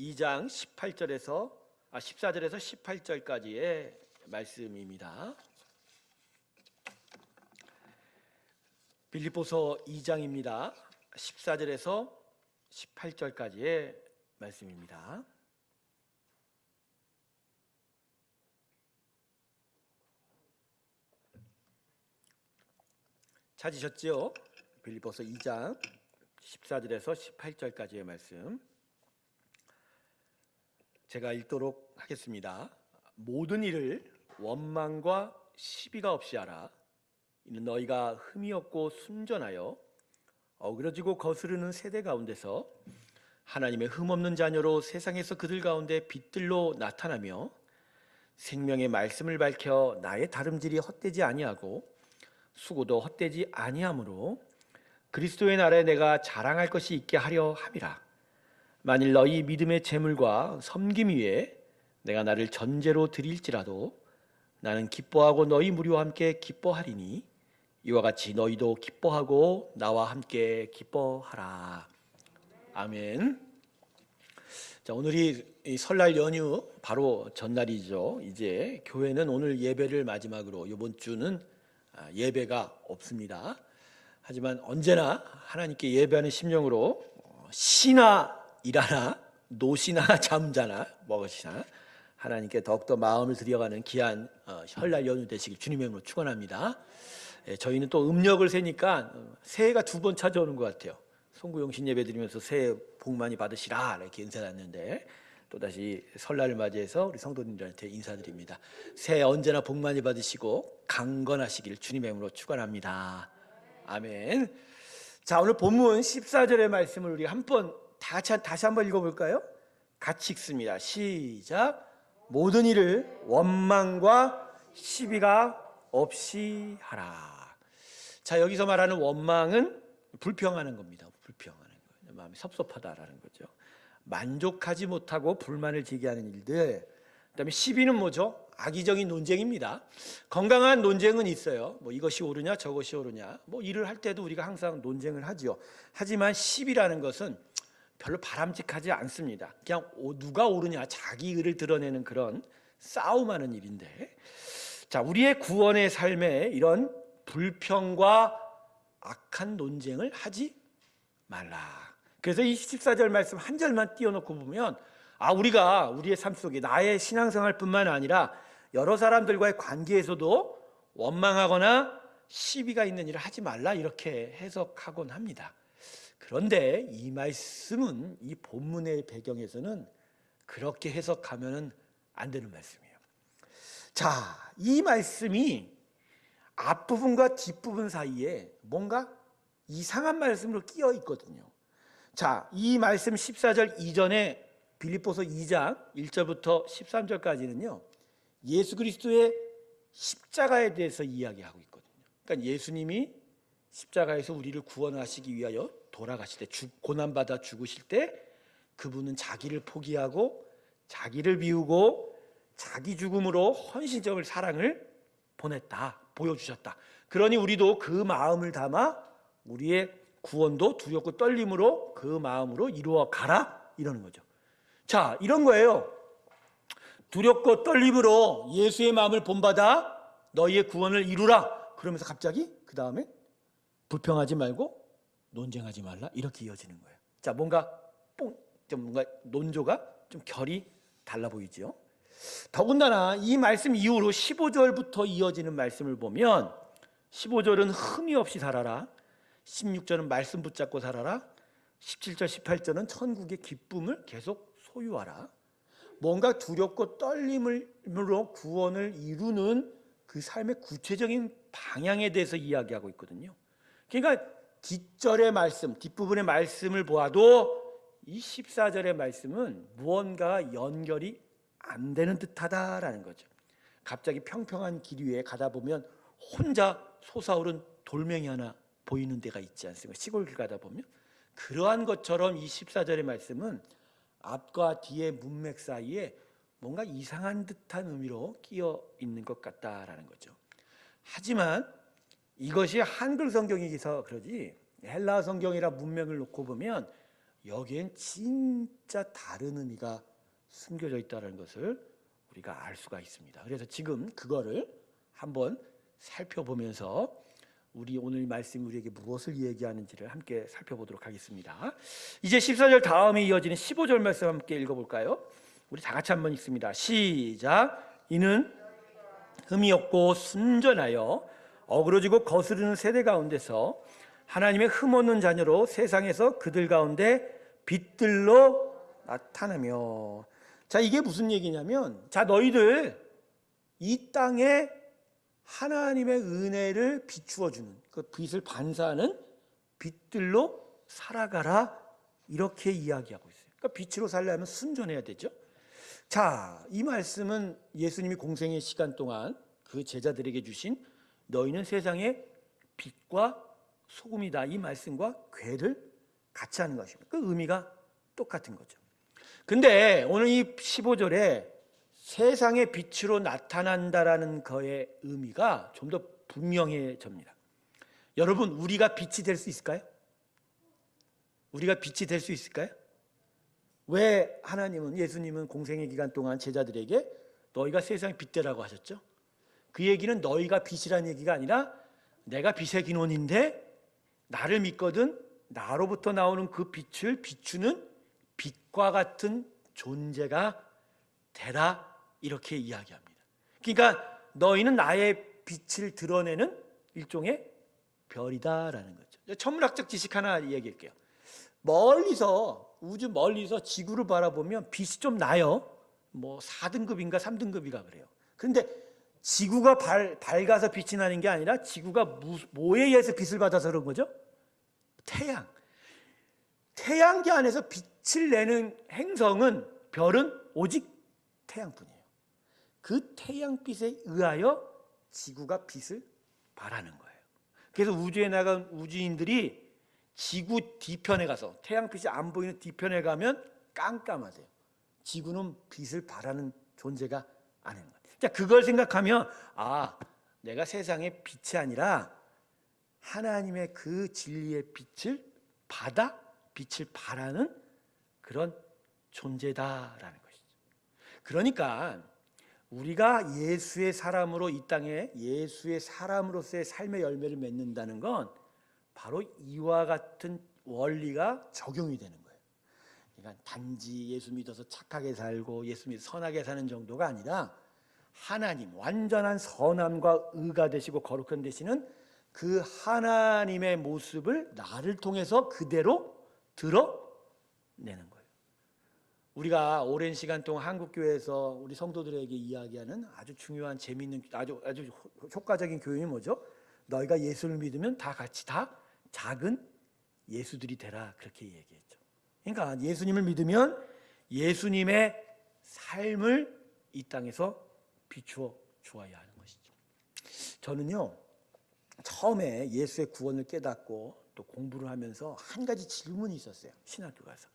2장 14절에서 18절까지의 말씀입니다. 빌립보서 2장입니다. 14절에서 18절까지의 말씀입니다. 찾으셨죠? 빌립보서 2장 14절에서 18절까지의 말씀 제가 읽도록 하겠습니다. 모든 일을 원망과 시비가 없이 하라. 이는 너희가 흠이 없고 순전하여 어그러지고 거스르는 세대 가운데서 하나님의 흠없는 자녀로 세상에서 그들 가운데 빛들로 나타나며 생명의 말씀을 밝혀 나의 다름질이 헛되지 아니하고 수고도 헛되지 아니하므로 그리스도의 날에 내가 자랑할 것이 있게 하려 함이라. 만일 너희 믿음의 재물과 섬김 위에 내가 나를 전제로 드릴지라도 나는 기뻐하고 너희 무리와 함께 기뻐하리니 이와 같이 너희도 기뻐하고 나와 함께 기뻐하라. 아멘. 자, 오늘이 설날 연휴 바로 전날이죠. 이제 교회는 오늘 예배를 마지막으로, 이번 주는 예배가 없습니다. 하지만 언제나 하나님께 예배하는 심령으로 쉬나 일하나 노시나 잠자나 먹으시나 하나님께 더욱더 마음을 들여가는 귀한 설날 연휴 되시길 주님의 이름으로 축원합니다. 저희는 또 음력을 세니까 새해가 두 번 찾아오는 것 같아요. 송구용신 예배 드리면서 새해 복 많이 받으시라 이렇게 인사드렸는데 또다시 설날을 맞이해서 우리 성도님들한테 인사드립니다. 새해 언제나 복 많이 받으시고 강건하시길 주님의 이름으로 축원합니다. 아멘. 자, 오늘 본문 14절의 말씀을 우리 다시 한번 읽어볼까요? 같이 읽습니다. 시작. 모든 일을 원망과 시비가 없이 하라. 자, 여기서 말하는 원망은 불평하는 겁니다. 불평하는 거예요. 마음이 섭섭하다라는 거죠. 만족하지 못하고 불만을 제기하는 일들. 그다음에 시비는 뭐죠? 악의적인 논쟁입니다. 건강한 논쟁은 있어요. 뭐 이것이 옳으냐 저것이 옳으냐. 뭐 일을 할 때도 우리가 항상 논쟁을 하죠. 하지만 시비라는 것은 별로 바람직하지 않습니다. 그냥 누가 옳으냐 자기 의를 드러내는 그런 싸움하는 일인데, 자, 우리의 구원의 삶에 이런 불평과 악한 논쟁을 하지 말라. 그래서 이 14절 말씀 한 절만 띄워놓고 보면 우리가 우리의 삶 속에 나의 신앙생활뿐만 아니라 여러 사람들과의 관계에서도 원망하거나 시비가 있는 일을 하지 말라 이렇게 해석하곤 합니다. 그런데 이 말씀은 이 본문의 배경에서는 그렇게 해석하면 안 되는 말씀이에요. 자, 이 말씀이 앞부분과 뒷부분 사이에 뭔가 이상한 말씀으로 끼어 있거든요. 자, 이 말씀 14절 이전에 빌립보서 2장 1절부터 13절까지는요 예수 그리스도의 십자가에 대해서 이야기하고 있거든요. 그러니까 예수님이 십자가에서 우리를 구원하시기 위하여 돌아가실 때, 고난받아 죽으실 때 그분은 자기를 포기하고 자기를 비우고 자기 죽음으로 헌신적인 사랑을 보여주셨다. 그러니 우리도 그 마음을 담아 우리의 구원도 두렵고 떨림으로 그 마음으로 이루어 가라 이러는 거죠. 자, 이런 거예요. 두렵고 떨림으로 예수의 마음을 본받아 너희의 구원을 이루라. 그러면서 갑자기 그 다음에 불평하지 말고 논쟁하지 말라 이렇게 이어지는 거예요. 자, 뭔가 논조가 좀 결이 달라 보이죠. 더군다나 이 말씀 이후로 15절부터 이어지는 말씀을 보면 15절은 흠이 없이 살아라, 16절은 말씀 붙잡고 살아라, 17절 18절은 천국의 기쁨을 계속 소유하라. 뭔가 두렵고 떨림으로 구원을 이루는 그 삶의 구체적인 방향에 대해서 이야기하고 있거든요. 그러니까 뒷절의 말씀, 뒷부분의 말씀을 보아도 이 14절의 말씀은 무언가 연결이 안 되는 듯하다라는 거죠. 갑자기 평평한 길 위에 가다 보면 혼자 솟아오른 돌멩이 하나 보이는 데가 있지 않습니까? 시골길 가다 보면 그러한 것처럼 이 14절의 말씀은 앞과 뒤의 문맥 사이에 뭔가 이상한 듯한 의미로 끼어 있는 것 같다라는 거죠. 하지만 이것이 한글 성경이라서 그러지 헬라 성경이라 문맥을 놓고 보면 여기엔 진짜 다른 의미가 숨겨져 있다는 것을 우리가 알 수가 있습니다. 그래서 지금 그거를 한번 살펴보면서 우리 오늘 말씀이 우리에게 무엇을 얘기하는지를 함께 살펴보도록 하겠습니다. 이제 14절 다음에 이어지는 15절 말씀 함께 읽어볼까요? 우리 다 같이 한번 읽습니다. 시작. 이는 흠이 없고 순전하여 어그러지고 거스르는 세대 가운데서 하나님의 흠없는 자녀로 세상에서 그들 가운데 빛들로 나타나며. 자, 이게 무슨 얘기냐면, 자, 너희들 이 땅에 하나님의 은혜를 비추어주는, 그 빛을 반사하는 빛들로 살아가라, 이렇게 이야기하고 있어요. 그러니까 빛으로 살려면 순전해야 되죠. 자, 이 말씀은 예수님이 공생의 시간 동안 그 제자들에게 주신 너희는 세상의 빛과 소금이다, 이 말씀과 괴를 같이 하는 것입니다. 그 의미가 똑같은 거죠. 근데 오늘 이 15절에 세상의 빛으로 나타난다라는 거의 의미가 좀 더 분명해집니다. 여러분, 우리가 빛이 될 수 있을까요? 우리가 빛이 될 수 있을까요? 왜 하나님은, 예수님은 공생의 기간 동안 제자들에게 너희가 세상의 빛되라고 하셨죠? 그 얘기는 너희가 빛이라는 얘기가 아니라 내가 빛의 근원인데 나를 믿거든 나로부터 나오는 그 빛을 비추는 빛과 같은 존재가 되라, 이렇게 이야기합니다. 그러니까 너희는 나의 빛을 드러내는 일종의 별이다라는 거죠. 천문학적 지식 하나 얘기할게요. 멀리서, 우주 멀리서 지구를 바라보면 빛이 좀 나요. 뭐 4등급인가 3등급이가 그래요. 그런데 지구가 밝아서 빛이 나는 게 아니라 지구가 뭐에 의해서 빛을 받아서 그런 거죠? 태양. 태양계 안에서 빛을 내는 행성은, 별은 오직 태양뿐이에요. 그 태양빛에 의하여 지구가 빛을 발하는 거예요. 그래서 우주에 나간 우주인들이 지구 뒤편에 가서, 태양빛이 안 보이는 뒤편에 가면 깜깜하대요. 지구는 빛을 발하는 존재가 아닌 거예요. 자, 그걸 생각하면, 아, 내가 세상의 빛이 아니라 하나님의 그 진리의 빛을 받아 빛을 발하는 그런 존재다라는 것이죠. 그러니까 우리가 예수의 사람으로 이 땅에 예수의 사람으로서의 삶의 열매를 맺는다는 건 바로 이와 같은 원리가 적용이 되는 거예요. 그러니까 단지 예수 믿어서 착하게 살고 예수 믿어 선하게 사는 정도가 아니라 하나님, 완전한 선함과 의가 되시고 거룩한 되시는 그 하나님의 모습을 나를 통해서 그대로 드러내는 거예요. 우리가 오랜 시간 동안 한국교회에서 우리 성도들에게 이야기하는 아주 중요한 재미있는 아주 효과적인 교훈이 뭐죠? 너희가 예수를 믿으면 다 같이 다 작은 예수들이 되라, 그렇게 얘기했죠. 그러니까 예수님을 믿으면 예수님의 삶을 이 땅에서 비추어 주어야 하는 것이죠. 저는요, 처음에 예수의 구원을 깨닫고 또 공부를 하면서 한 가지 질문이 있었어요. 신학교 가서.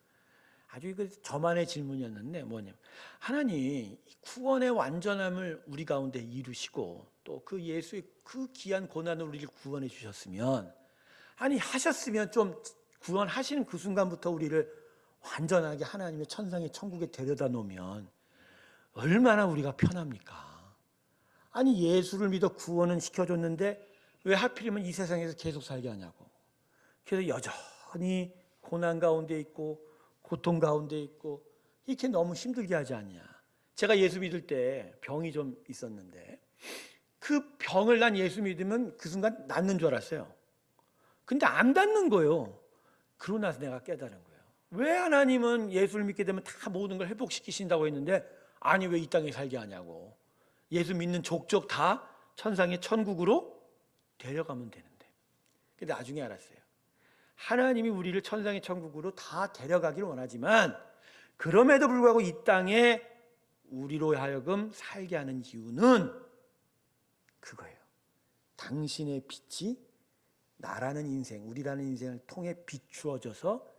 아주 이거 저만의 질문이었는데 뭐냐면, 하나님 구원의 완전함을 우리 가운데 이루시고 또 그 예수의 그 귀한 고난을 우리를 구원해 주셨으면, 아니 하셨으면 좀 구원하시는 그 순간부터 우리를 완전하게 하나님의 천상의 천국에 데려다 놓으면 얼마나 우리가 편합니까? 아니 예수를 믿어 구원은 시켜줬는데 왜 하필이면 이 세상에서 계속 살게 하냐고. 그래서 여전히 고난 가운데 있고 고통 가운데 있고 이렇게 너무 힘들게 하지 않냐. 제가 예수 믿을 때 병이 좀 있었는데 그 병을 난 예수 믿으면 그 순간 낫는 줄 알았어요. 근데 안 낫는 거예요. 그러고 나서 내가 깨달은 거예요. 왜 하나님은 예수를 믿게 되면 다 모든 걸 회복시키신다고 했는데, 아니 왜 이 땅에 살게 하냐고. 예수 믿는 족족 다 천상의 천국으로 데려가면 되는데. 근데 나중에 알았어요. 하나님이 우리를 천상의 천국으로 다 데려가기를 원하지만 그럼에도 불구하고 이 땅에 우리로 하여금 살게 하는 이유는 그거예요. 당신의 빛이 나라는 인생, 우리라는 인생을 통해 비추어져서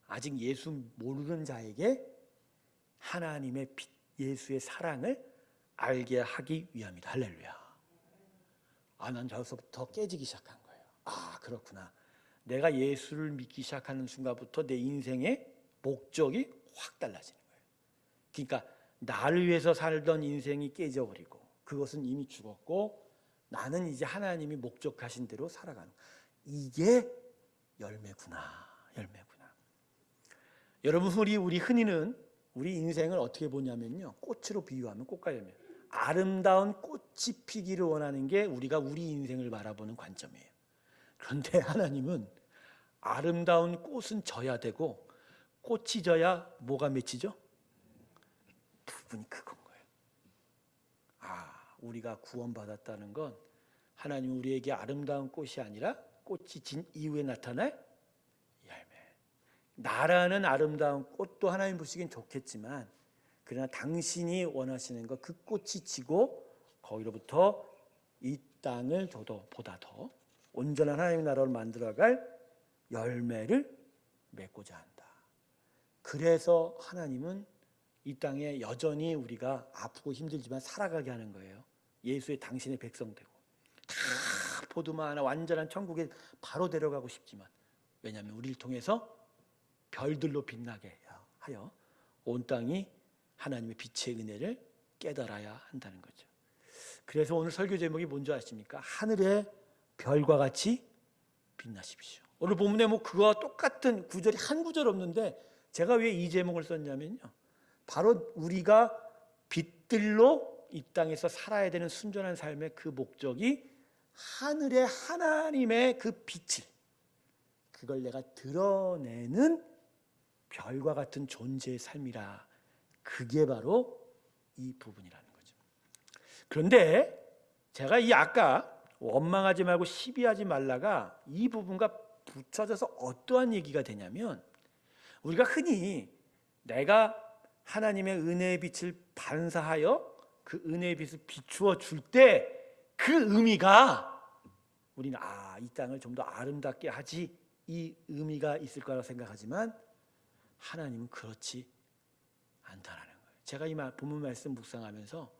아직 예수 모르는 자에게 하나님의 빛, 예수의 사랑을 알게 하기 위함이다. 할렐루야. 아, 난 저기서부터 깨지기 시작한 거예요. 아, 그렇구나. 내가 예수를 믿기 시작하는 순간부터 내 인생에 목적이 확 달라지는 거예요. 그러니까 나를 위해서 살던 인생이 깨져버리고 그것은 이미 죽었고 나는 이제 하나님이 목적하신 대로 살아가는 거예요. 이게 열매구나. 여러분, 우리 흔히는 우리 인생을 어떻게 보냐면요, 꽃으로 비유하면 꽃과 열매, 아름다운 꽃이 피기를 원하는 게 우리가 우리 인생을 바라보는 관점이에요. 그런데 하나님은 아름다운 꽃은 져야 되고 꽃이 져야 뭐가 맺히죠? 부분이 그건 거예요. 우리가 구원받았다는 건 하나님 우리에게 아름다운 꽃이 아니라 꽃이 진 이후에 나타날 열매. 나라는 아름다운 꽃도 하나님 보시기엔 좋겠지만 그러나 당신이 원하시는 것, 그 꽃이 지고 거기로부터 이 땅을 보다 더 온전한 하나님의 나라를 만들어갈 열매를 맺고자 한다. 그래서 하나님은 이 땅에 여전히 우리가 아프고 힘들지만 살아가게 하는 거예요. 예수의 당신의 백성 되고 다 포도만 하나 완전한 천국에 바로 데려가고 싶지만, 왜냐하면 우리를 통해서 별들로 빛나게 하여 온 땅이 하나님의 빛의 은혜를 깨달아야 한다는 거죠. 그래서 오늘 설교 제목이 뭔지 아십니까? 하늘의 별과 같이 빛나십시오. 오늘 본문에 그거와 똑같은 구절이 한 구절 없는데 제가 왜 이 제목을 썼냐면요, 바로 우리가 빛들로 이 땅에서 살아야 되는 순전한 삶의 그 목적이 하늘의 하나님의 그 빛을, 그걸 내가 드러내는 별과 같은 존재의 삶이라. 그게 바로 이 부분이라는 거죠. 그런데 제가 아까 원망하지 말고 시비하지 말라가 이 부분과 붙여져서 어떠한 얘기가 되냐면, 우리가 흔히 내가 하나님의 은혜의 빛을 반사하여 그 은혜의 빛을 비추어 줄 때 그 의미가 우리는 이 땅을 좀 더 아름답게 하지, 이 의미가 있을 거라고 생각하지만 하나님은 그렇지 않다라는 거예요. 제가 이 본문 말씀 묵상하면서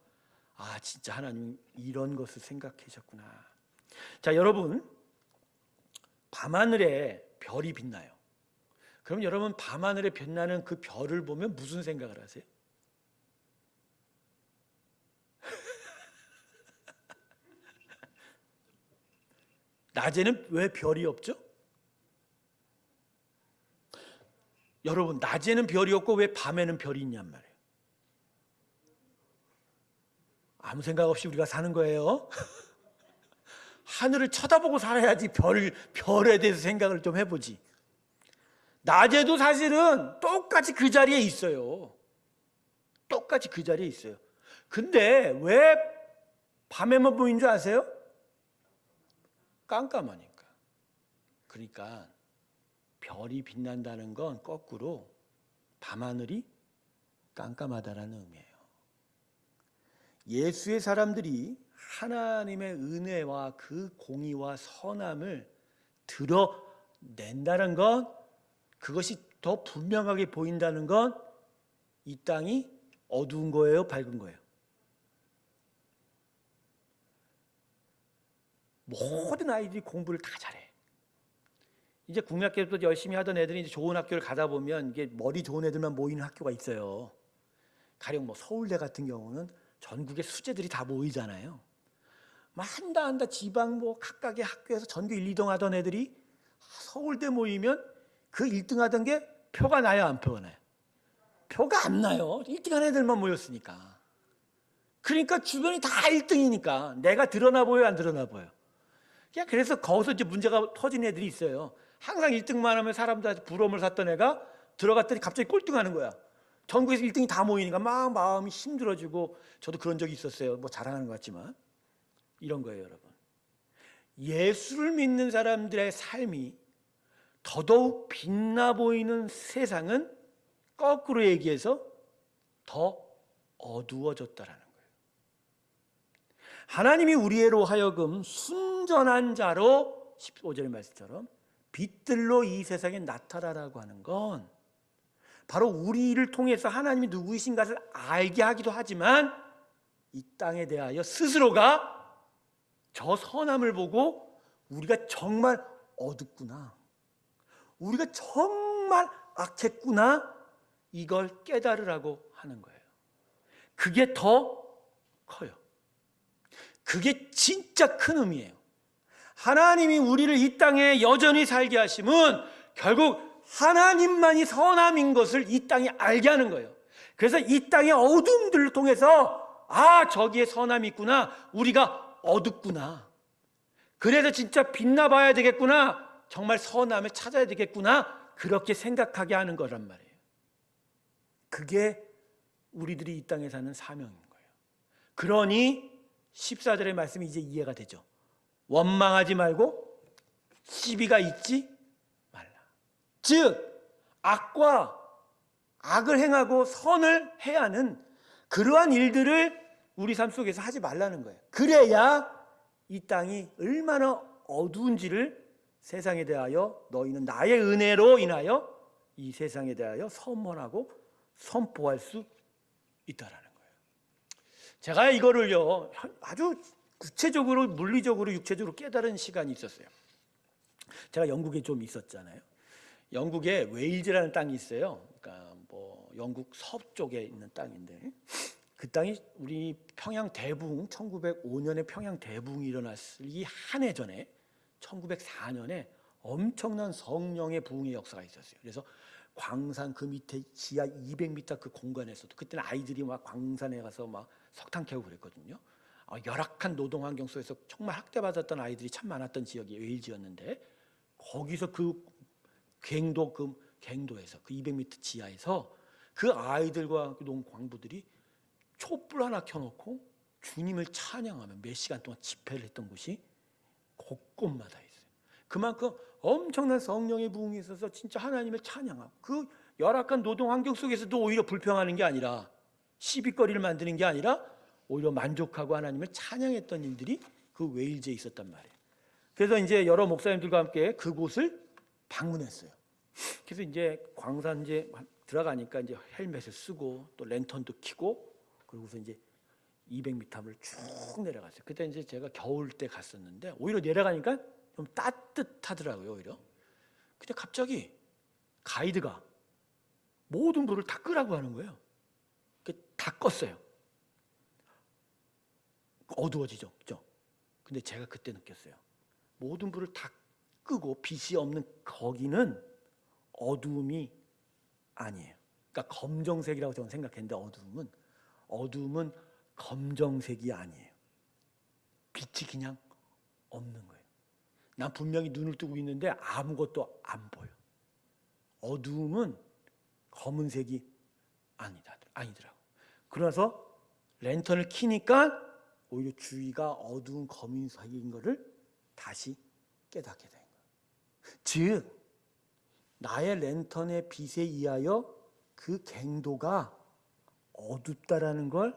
진짜 하나님 이런 것을 생각하셨구나. 자, 여러분, 밤하늘에 별이 빛나요. 그럼 여러분, 밤하늘에 빛나는 그 별을 보면 무슨 생각을 하세요? 낮에는 왜 별이 없죠? 여러분, 낮에는 별이 없고 왜 밤에는 별이 있냔 말이에요. 아무 생각 없이 우리가 사는 거예요. 하늘을 쳐다보고 살아야지 별에 대해서 생각을 좀 해보지. 낮에도 사실은 똑같이 그 자리에 있어요. 똑같이 그 자리에 있어요. 근데 왜 밤에만 보이는 줄 아세요? 깜깜하니까. 그러니까 별이 빛난다는 건 거꾸로 밤하늘이 깜깜하다라는 의미예요. 예수의 사람들이 하나님의 은혜와 그 공의와 선함을 드러낸다는 건, 그것이 더 분명하게 보인다는 건 이 땅이 어두운 거예요, 밝은 거예요? 모든 아이들이 공부를 다 잘해. 이제 국민학교도 열심히 하던 애들이 이제 좋은 학교를 가다 보면 이게 머리 좋은 애들만 모이는 학교가 있어요. 가령 서울대 같은 경우는 전국의 수재들이 다 모이잖아요. 한다 지방 각각의 학교에서 전교 1, 2등 하던 애들이 서울대 모이면 그 1등 하던 게 표가 나요, 안 표가 나요? 표가 안 나요. 1등 한 애들만 모였으니까. 그러니까 주변이 다 1등이니까 내가 드러나 보여요, 안 드러나 보여요? 그래서 거기서 이제 문제가 터진 애들이 있어요. 항상 1등만 하면 사람들한테 부러움을 샀던 애가 들어갔더니 갑자기 꼴등하는 거야. 전국에서 1등이 다 모이니까 막 마음이 힘들어지고, 저도 그런 적이 있었어요. 자랑하는 것 같지만 이런 거예요, 여러분. 예수를 믿는 사람들의 삶이 더더욱 빛나 보이는 세상은 거꾸로 얘기해서 더 어두워졌다라는 거예요. 하나님이 우리로 하여금 순전한 자로 15절의 말씀처럼 빛들로 이 세상에 나타나라고 하는 건 바로 우리를 통해서 하나님이 누구이신 것을 알게 하기도 하지만, 이 땅에 대하여 스스로가 저 선함을 보고 우리가 정말 어둡구나, 우리가 정말 악했구나, 이걸 깨달으라고 하는 거예요. 그게 더 커요. 그게 진짜 큰 의미예요. 하나님이 우리를 이 땅에 여전히 살게 하심은 결국 하나님만이 선함인 것을 이 땅이 알게 하는 거예요. 그래서 이 땅의 어둠들을 통해서 저기에 선함이 있구나, 우리가 어둡구나, 그래서 진짜 빛나 봐야 되겠구나, 정말 선함을 찾아야 되겠구나, 그렇게 생각하게 하는 거란 말이에요. 그게 우리들이 이 땅에 사는 사명인 거예요. 그러니 14절의 말씀이 이제 이해가 되죠. 원망하지 말고 시비가 있지 말라. 즉 악과 악을 행하고 선을 해야 하는 그러한 일들을 우리 삶 속에서 하지 말라는 거예요. 그래야 이 땅이 얼마나 어두운지를 세상에 대하여 너희는 나의 은혜로 인하여 이 세상에 대하여 선언하고 선포할 수 있다라는 거예요. 제가 이거를요 아주 구체적으로, 물리적으로, 육체적으로 깨달은 시간이 있었어요. 제가 영국에 좀 있었잖아요. 영국에 웨일즈라는 땅이 있어요. 그러니까 뭐 영국 서쪽에 있는 땅인데, 그 땅이 우리 평양 대붕, 1905년에 평양 대붕이 일어났기 한 해 전에 1904년에 엄청난 성령의 부흥의 역사가 있었어요. 그래서 광산 그 밑에 지하 200m 그 공간에서도, 그때는 아이들이 막 광산에 가서 막 석탄 캐고 그랬거든요. 열악한 노동 환경 속에서 정말 학대받았던 아이들이 참 많았던 지역이 웨일즈였는데, 거기서 그 갱도에서 그 200m 지하에서 그 아이들과 그 농광부들이 촛불 하나 켜놓고 주님을 찬양하며 몇 시간 동안 집회를 했던 곳이 곳곳마다 있어요. 그만큼 엄청난 성령의 부흥이 있어서 진짜 하나님을 찬양하고, 그 열악한 노동 환경 속에서도 오히려 불평하는 게 아니라, 시비거리를 만드는 게 아니라 오히려 만족하고 하나님을 찬양했던 일들이 그 웨일즈에 있었단 말이에요. 그래서 이제 여러 목사님들과 함께 그곳을 방문했어요. 그래서 이제 광산 이제 들어가니까 이제 헬멧을 쓰고 또 랜턴도 켜고, 그러고서 이제 200m를 쭉 내려갔어요. 그때 이제 제가 겨울 때 갔었는데 오히려 내려가니까 좀 따뜻하더라고요, 오히려. 근데 갑자기 가이드가 모든 불을 다 끄라고 하는 거예요. 다 껐어요. 어두워지죠, 그죠? 근데 제가 그때 느꼈어요. 모든 불을 다 끄고 빛이 없는 거기는 어두움이 아니에요. 그러니까 검정색이라고 저는 생각했는데, 어두움은 검정색이 아니에요. 빛이 그냥 없는 거예요. 난 분명히 눈을 뜨고 있는데 아무것도 안 보여. 어두움은 검은색이 아니더라고. 그래서 랜턴을 켜니까 오히려 주위가 어두운 검은색인 것을 다시 깨닫게 된 거예요. 즉 나의 랜턴의 빛에 의하여 그 갱도가 어둡다라는 걸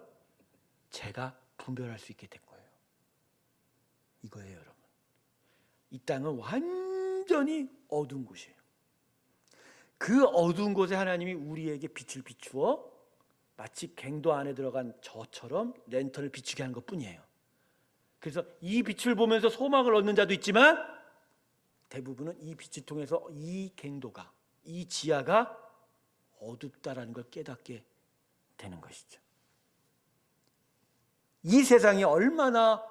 제가 분별할 수 있게 된 거예요. 이거예요, 여러분. 이 땅은 완전히 어두운 곳이에요. 그 어두운 곳에 하나님이 우리에게 빛을 비추어 마치 갱도 안에 들어간 저처럼 랜턴을 비추게 하는 것뿐이에요. 그래서 이 빛을 보면서 소망을 얻는 자도 있지만, 대부분은 이 빛을 통해서 이 갱도가, 이 지하가 어둡다라는 걸 깨닫게 되는 것이죠. 이 세상이 얼마나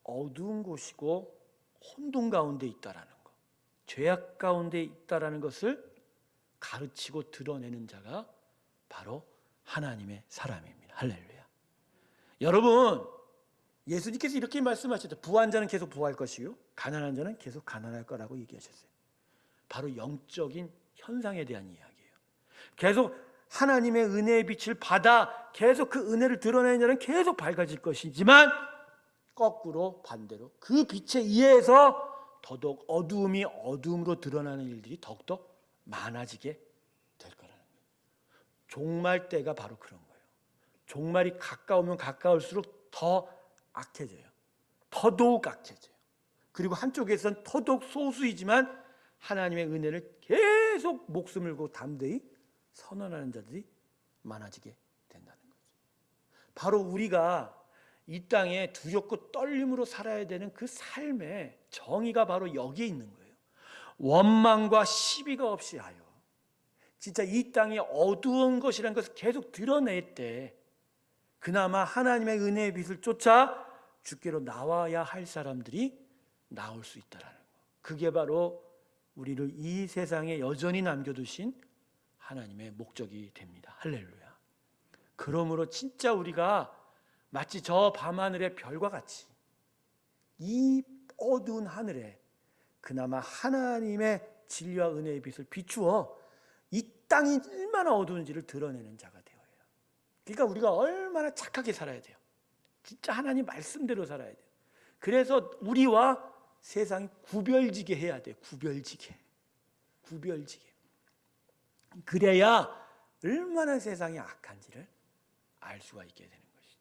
어두운 곳이고 혼돈 가운데 있다라는 것, 죄악 가운데 있다라는 것을 가르치고 드러내는 자가 바로 하나님의 사람입니다. 할렐루야. 여러분, 예수님께서 이렇게 말씀하셨죠. 부한 자는 계속 부할 것이요, 가난한 자는 계속 가난할 거라고 얘기하셨어요. 바로 영적인 현상에 대한 이야기예요. 계속 하나님의 은혜의 빛을 받아 계속 그 은혜를 드러내는 자는 계속 밝아질 것이지만, 거꾸로 반대로 그 빛에 의해서 더더욱 어두움이 어두움으로 드러나는 일들이 더욱더 많아지게 될 거라는 거예요. 종말 때가 바로 그런 거예요. 종말이 가까우면 가까울수록 더 악해져요. 더더욱 악해져요. 그리고 한쪽에서는 더더욱 소수이지만 하나님의 은혜를 계속 목숨을 걸고 담대히 선언하는 자들이 많아지게 된다는 거죠. 바로 우리가 이 땅에 두렵고 떨림으로 살아야 되는 그 삶의 정의가 바로 여기에 있는 거예요. 원망과 시비가 없이 하여 진짜 이 땅이 어두운 것이라는 것을 계속 드러낼 때 그나마 하나님의 은혜의 빛을 쫓아 주께로 나와야 할 사람들이 나올 수 있다라는 거. 그게 바로 우리를 이 세상에 여전히 남겨두신 하나님의 목적이 됩니다. 할렐루야. 그러므로 진짜 우리가 마치 저 밤하늘의 별과 같이 이 어두운 하늘에 그나마 하나님의 진리와 은혜의 빛을 비추어 이 땅이 얼마나 어두운지를 드러내는 자가 되어야 해요. 그러니까 우리가 얼마나 착하게 살아야 돼요. 진짜 하나님 말씀대로 살아야 돼요. 그래서 우리와 세상이 구별지게 해야 돼요. 구별지게. 그래야 얼마나 세상이 악한지를 알 수가 있게 되는 것이죠.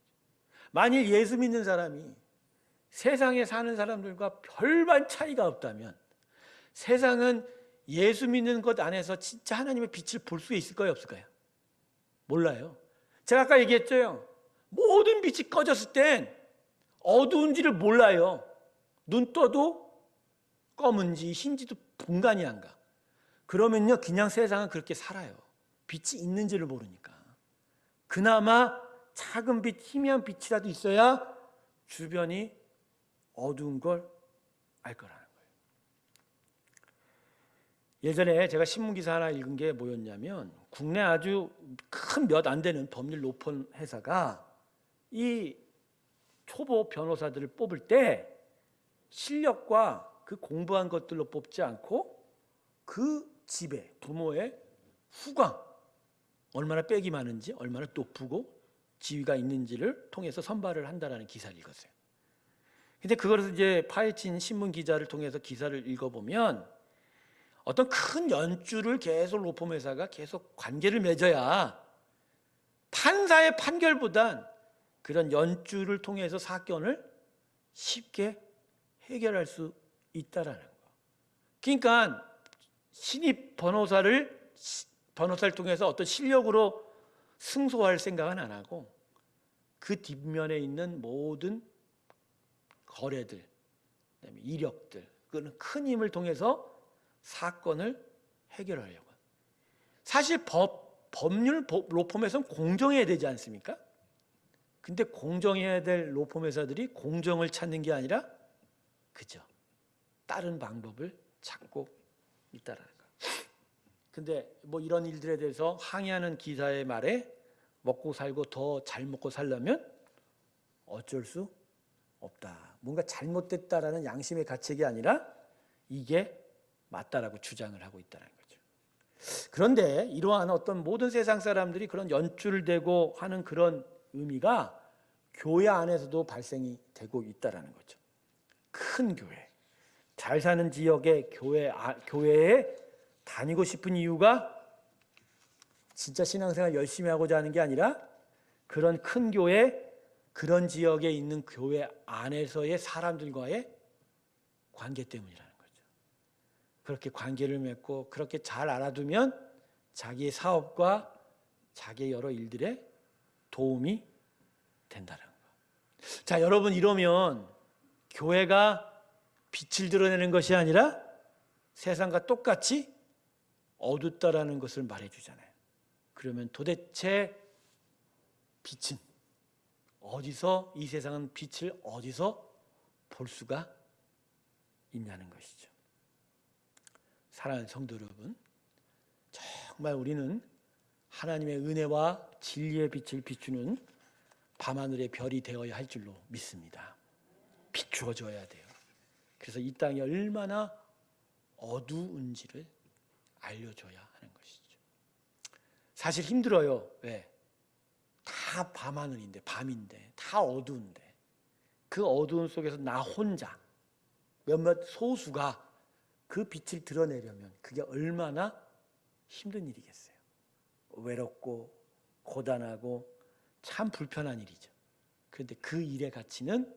만일 예수 믿는 사람이 세상에 사는 사람들과 별반 차이가 없다면 세상은 예수 믿는 것 안에서 진짜 하나님의 빛을 볼 수 있을까요? 없을까요? 몰라요. 제가 아까 얘기했죠. 모든 빛이 꺼졌을 땐 어두운지를 몰라요. 눈 떠도 검은지 흰지도 분간이 안 가. 그러면요 그냥 세상은 그렇게 살아요. 빛이 있는지를 모르니까. 그나마 작은 빛, 희미한 빛이라도 있어야 주변이 어두운 걸 알 거라는 거예요. 예전에 제가 신문기사 하나 읽은 게 뭐였냐면 국내 아주 큰 몇 안 되는 법률 로펌 회사가 이 초보 변호사들을 뽑을 때 실력과 그 공부한 것들로 뽑지 않고 그 집에 부모의 후광, 얼마나 빽이 많은지, 얼마나 높고 지위가 있는지를 통해서 선발을 한다라는 기사를 읽었어요. 근데 그거를 이제 파헤친 신문 기자를 통해서 기사를 읽어보면 어떤 큰 연줄을 계속 로펌 회사가 계속 관계를 맺어야 판사의 판결보단 그런 연줄을 통해서 사건을 쉽게 해결할 수 있다라는 거. 그러니까 신입 변호사를 통해서 어떤 실력으로 승소할 생각은 안 하고 그 뒷면에 있는 모든 거래들, 그다음에 이력들, 그런 큰 힘을 통해서 사건을 해결하려고. 사실 법률 로펌에서는 공정해야 되지 않습니까? 근데 공정해야 될 로펌 회사들이 공정을 찾는 게 아니라 그죠? 다른 방법을 찾고 있다라는 거. 근데 뭐 이런 일들에 대해서 항의하는 기사의 말에 먹고 살고 더 잘 먹고 살려면 어쩔 수 없다. 뭔가 잘못됐다라는 양심의 가책이 아니라 이게 맞다라고 주장을 하고 있다는 거죠. 그런데 이러한 어떤 모든 세상 사람들이 그런 연출되고 하는 그런 의미가 교회 안에서도 발생이 되고 있다라는 거죠. 큰 교회, 잘 사는 지역의 교회에 다니고 싶은 이유가 진짜 신앙생활 열심히 하고자 하는 게 아니라 그런 큰 교회, 그런 지역에 있는 교회 안에서의 사람들과의 관계 때문이라는 거죠. 그렇게 관계를 맺고 그렇게 잘 알아두면 자기의 사업과 자기의 여러 일들에 도움이 된다는 거. 자, 여러분, 이러면 교회가 빛을 드러내는 것이 아니라 세상과 똑같이 어둡다라는 것을 말해주잖아요. 그러면 도대체 빛은 어디서, 이 세상은 빛을 어디서 볼 수가 있냐는 것이죠. 사랑하는 성도 여러분, 정말 우리는 하나님의 은혜와 진리의 빛을 비추는 밤하늘의 별이 되어야 할 줄로 믿습니다. 비추어져야 돼요. 그래서 이 땅이 얼마나 어두운지를 알려줘야 하는 것이죠. 사실 힘들어요. 왜? 다 밤하늘인데, 밤인데, 다 어두운데 그 어두운 속에서 나 혼자 몇몇 소수가 그 빛을 드러내려면 그게 얼마나 힘든 일이겠어요. 외롭고 고단하고 참 불편한 일이죠. 그런데 그 일의 가치는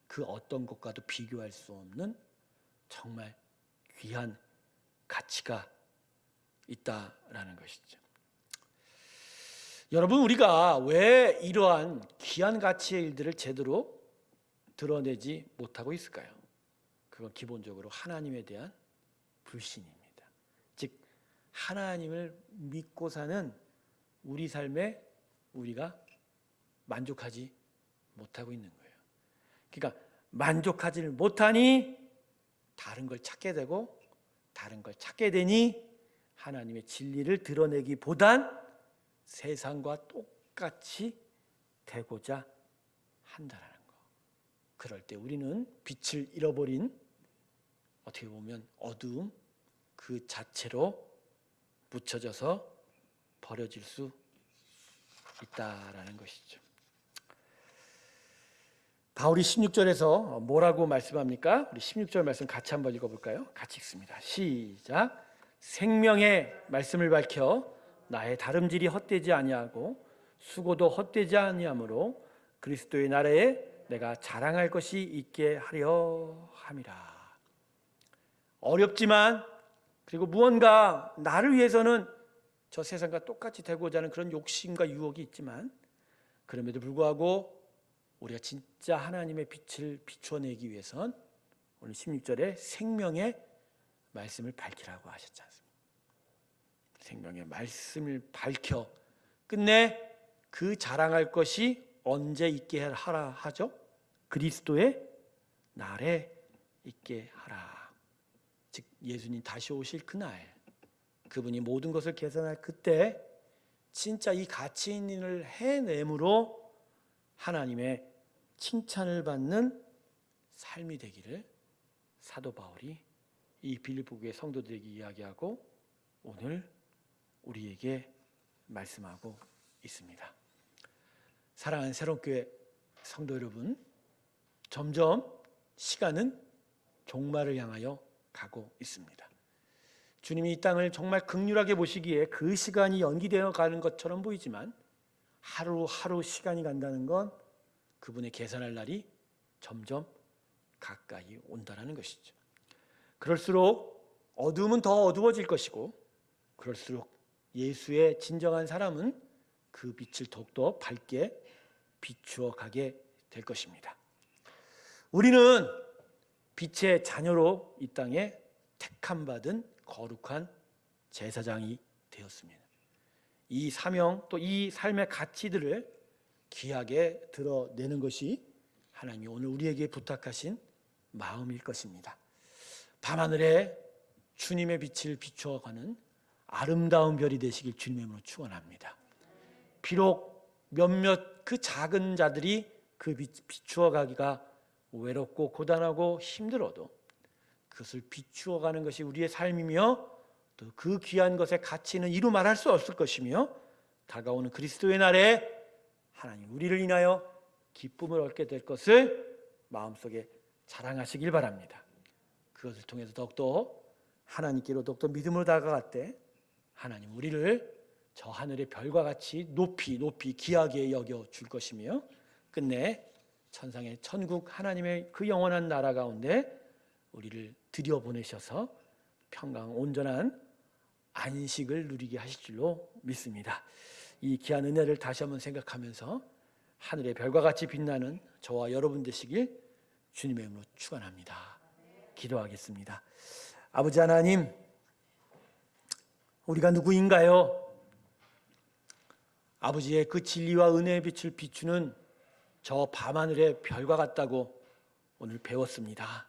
그 어떤 것과도 비교할 수 없는 정말 귀한 가치가 있다라는 것이죠. 여러분, 우리가 왜 이러한 귀한 가치의 일들을 제대로 드러내지 못하고 있을까요? 그건 기본적으로 하나님에 대한 불신입니다. 즉 하나님을 믿고 사는 우리 삶에 우리가 만족하지 못하고 있는 거예요. 그러니까 만족하지를 못하니 다른 걸 찾게 되고, 다른 걸 찾게 되니 하나님의 진리를 드러내기보단 세상과 똑같이 되고자 한다라는 거. 그럴 때 우리는 빛을 잃어버린, 어떻게 보면 어두움 그 자체로 묻혀져서 버려질 수 있다라는 것이죠. 바울이 16절에서 뭐라고 말씀합니까? 우리 16절 말씀 같이 한번 읽어볼까요? 같이 읽습니다. 시작. 생명의 말씀을 밝혀 나의 다름질이 헛되지 아니하고 수고도 헛되지 아니하므로 그리스도의 나라에 내가 자랑할 것이 있게 하려 함이라. 어렵지만, 그리고 무언가 나를 위해서는 저 세상과 똑같이 되고자 하는 그런 욕심과 유혹이 있지만, 그럼에도 불구하고 우리가 진짜 하나님의 빛을 비춰내기 위해선 오늘 16절에 생명의 말씀을 밝히라고 하셨지 않습니까? 생명의 말씀을 밝혀 끝내 그 자랑할 것이 언제 있게 하라 하죠? 그리스도의 날에 있게 하라. 즉 예수님 다시 오실 그날, 그분이 모든 것을 계산할 그때 진짜 이 가치 있는 일을 해냄으로 하나님의 칭찬을 받는 삶이 되기를 사도 바울이 이 빌립보교의 성도들에게 이야기하고 오늘 우리에게 말씀하고 있습니다. 사랑하는 새롭교회 성도 여러분, 점점 시간은 종말을 향하여 가고 있습니다. 주님이 이 땅을 정말 긍휼하게 보시기에 그 시간이 연기되어 가는 것처럼 보이지만 하루하루 시간이 간다는 건 그분의 계산할 날이 점점 가까이 온다는 것이죠. 그럴수록 어두움은 더 어두워질 것이고, 그럴수록 예수의 진정한 사람은 그 빛을 더욱더 밝게 비추어 가게 될 것입니다. 우리는 빛의 자녀로 이 땅에 택함받은 거룩한 제사장이 되었습니다. 이 사명, 또 이 삶의 가치들을 귀하게 드러내는 것이 하나님이 오늘 우리에게 부탁하신 마음일 것입니다. 밤하늘에 주님의 빛을 비추어가는 아름다운 별이 되시길 주님의 이름으로 축원합니다. 비록 몇몇 그 작은 자들이 그 빛 비추어가기가 외롭고 고단하고 힘들어도 그것을 비추어가는 것이 우리의 삶이며, 또 그 귀한 것의 가치는 이루 말할 수 없을 것이며, 다가오는 그리스도의 날에 하나님 우리를 인하여 기쁨을 얻게 될 것을 마음속에 자랑하시길 바랍니다. 그것을 통해서 더욱더 하나님께로 더욱더 믿음으로 다가갈 때 하나님 우리를 저 하늘의 별과 같이 높이 높이 귀하게 여겨 줄 것이며, 끝내 천상의 천국 하나님의 그 영원한 나라 가운데 우리를 들여보내셔서 평강 온전한 안식을 누리게 하실 줄로 믿습니다. 이 귀한 은혜를 다시 한번 생각하면서 하늘의 별과 같이 빛나는 저와 여러분 되시길 주님의 이름으로 축원합니다. 기도하겠습니다. 아버지 하나님, 우리가 누구인가요? 아버지의 그 진리와 은혜의 빛을 비추는 저 밤하늘의 별과 같다고 오늘 배웠습니다.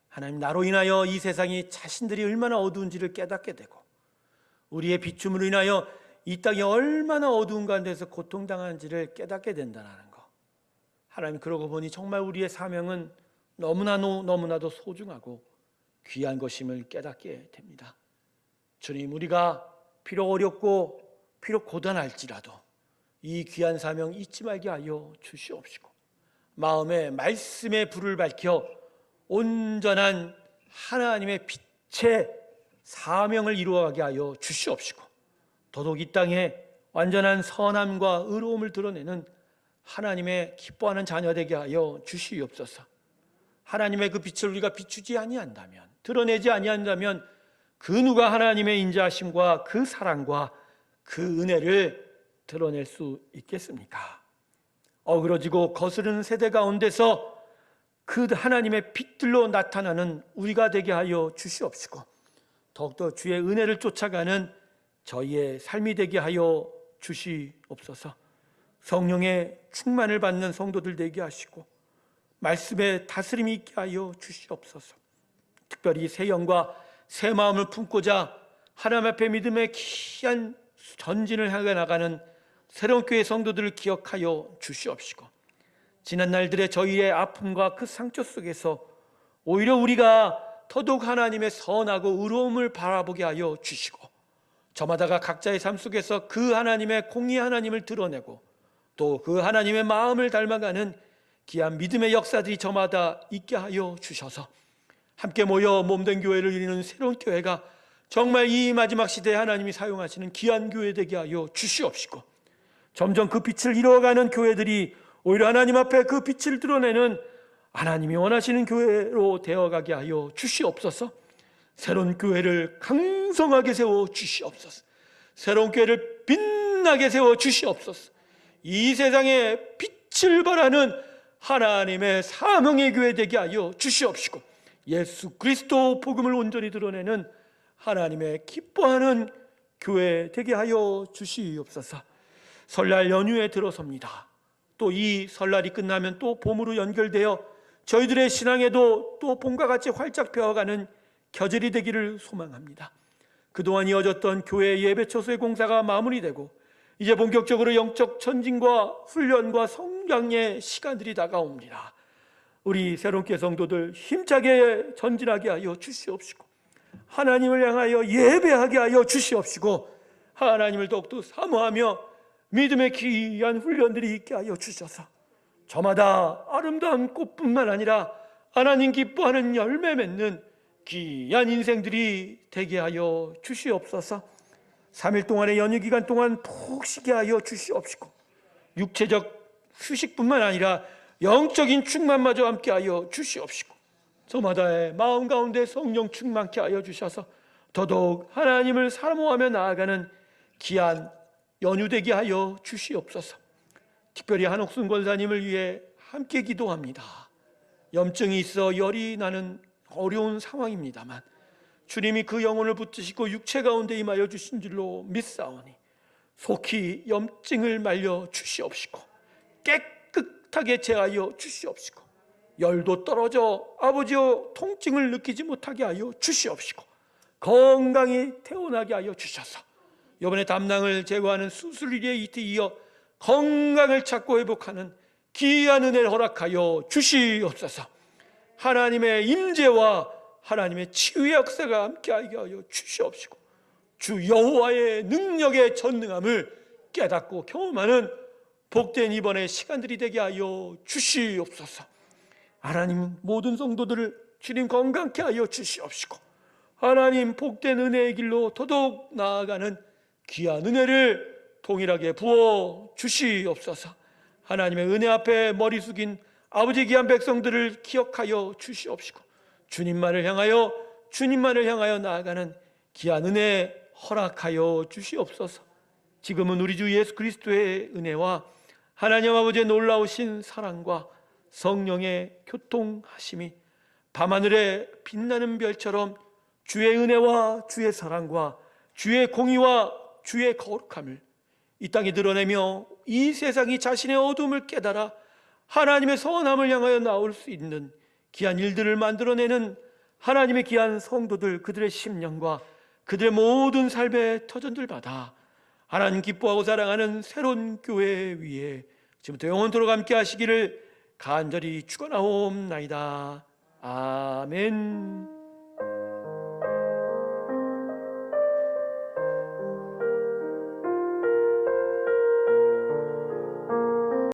하나님, 나로 인하여 이 세상이 자신들이 얼마나 어두운지를 깨닫게 되고, 우리의 비춤으로 인하여 이 땅이 얼마나 어두운 가운데서 고통당하는지를 깨닫게 된다는 것. 하나님, 그러고 보니 정말 우리의 사명은 너무나도 소중하고 귀한 것임을 깨닫게 됩니다. 주님, 우리가 비록 어렵고 비록 고단할지라도 이 귀한 사명 잊지 말게 하여 주시옵시고, 마음에 말씀의 불을 밝혀 온전한 하나님의 빛의 사명을 이루어가게 하여 주시옵시고, 더더욱 이 땅에 완전한 선함과 의로움을 드러내는 하나님의 기뻐하는 자녀 되게 하여 주시옵소서. 하나님의 그 빛을 우리가 비추지 아니한다면, 드러내지 아니한다면 그 누가 하나님의 인자하심과 그 사랑과 그 은혜를 드러낼 수 있겠습니까? 어그러지고 거스르는 세대 가운데서 그 하나님의 빛들로 나타나는 우리가 되게 하여 주시옵시고, 더욱더 주의 은혜를 쫓아가는 저희의 삶이 되게 하여 주시옵소서. 성령의 충만을 받는 성도들 되게 하시고 말씀의 다스림이 있게 하여 주시옵소서. 특별히 새 영과 새 마음을 품고자 하나님 앞에 믿음의 귀한 전진을 향해 나가는 새로운 교회 성도들을 기억하여 주시옵시고, 지난 날들의 저희의 아픔과 그 상처 속에서 오히려 우리가 더더욱 하나님의 선하고 의로움을 바라보게 하여 주시고, 저마다가 각자의 삶 속에서 그 하나님의 공의 하나님을 드러내고 또 그 하나님의 마음을 닮아가는 귀한 믿음의 역사들이 저마다 있게 하여 주셔서 함께 모여 몸된 교회를 이루는 새로운 교회가 정말 이 마지막 시대에 하나님이 사용하시는 귀한 교회 되게 하여 주시옵시고, 점점 그 빛을 이루어가는 교회들이 오히려 하나님 앞에 그 빛을 드러내는 하나님이 원하시는 교회로 되어가게 하여 주시옵소서. 새로운 교회를 강성하게 세워 주시옵소서. 새로운 교회를 빛나게 세워 주시옵소서. 이 세상에 빛을 발하는 하나님의 사명의 교회 되게 하여 주시옵시고, 예수 그리스도 복음을 온전히 드러내는 하나님의 기뻐하는 교회 되게 하여 주시옵소서. 설날 연휴에 들어섭니다. 또 이 설날이 끝나면 또 봄으로 연결되어 저희들의 신앙에도 또 봄과 같이 활짝 펴어가는 겨절이 되기를 소망합니다. 그동안 이어졌던 교회 예배 처소의 공사가 마무리되고 이제 본격적으로 영적 전진과 훈련과 성장의 시간들이 다가옵니다. 우리 새로운 교회 성도들 힘차게 전진하게 하여 주시옵시고, 하나님을 향하여 예배하게 하여 주시옵시고, 하나님을 더욱더 사모하며 믿음의 귀한 훈련들이 있게 하여 주셔서 저마다 아름다운 꽃뿐만 아니라 하나님 기뻐하는 열매 맺는 귀한 인생들이 되게 하여 주시옵소서. 3일 동안의 연휴 기간 동안 푹 쉬게 하여 주시옵시고, 육체적 휴식뿐만 아니라 영적인 충만마저 함께 하여 주시옵시고, 저마다의 마음 가운데 성령 충만케 하여 주셔서 더더욱 하나님을 사모하며 나아가는 귀한 연휴 되게 하여 주시옵소서. 특별히 한옥순 권사님을 위해 함께 기도합니다. 염증이 있어 열이 나는 어려운 상황입니다만 주님이 그 영혼을 붙드시고 육체 가운데 임하여 주신 줄로 믿사오니 속히 염증을 말려 주시옵시고 깨끗하게 제하여 주시옵시고, 열도 떨어져 아버지여 통증을 느끼지 못하게 하여 주시옵시고, 건강히 태어나게 하여 주셔서 이번에 담낭을 제거하는 수술일에 이어 건강을 찾고 회복하는 귀한 은혜를 허락하여 주시옵소서. 하나님의 임재와 하나님의 치유의 역사가 함께하게 하여 주시옵시고, 주 여호와의 능력의 전능함을 깨닫고 경험하는 복된 이번의 시간들이 되게 하여 주시옵소서. 하나님 모든 성도들을 주님 건강케 하여 주시옵시고, 하나님 복된 은혜의 길로 더더욱 나아가는 귀한 은혜를 동일하게 부어 주시옵소서. 하나님의 은혜 앞에 머리 숙인 아버지 귀한 백성들을 기억하여 주시옵시고, 주님만을 향하여 나아가는 귀한 은혜 허락하여 주시옵소서. 지금은 우리 주 예수 그리스도의 은혜와 하나님 아버지의 놀라우신 사랑과 성령의 교통하심이 밤하늘에 빛나는 별처럼 주의 은혜와 주의 사랑과 주의 공의와 주의 거룩함을 이 땅에 드러내며 이 세상이 자신의 어둠을 깨달아 하나님의 선함을 향하여 나올 수 있는 귀한 일들을 만들어내는 하나님의 귀한 성도들, 그들의 심령과 그들의 모든 삶의 터전들 받아 하나님 기뻐하고 사랑하는 새로운 교회 위에 지금부터 영원토록 함께 하시기를 간절히 축원하옵나이다. 아멘.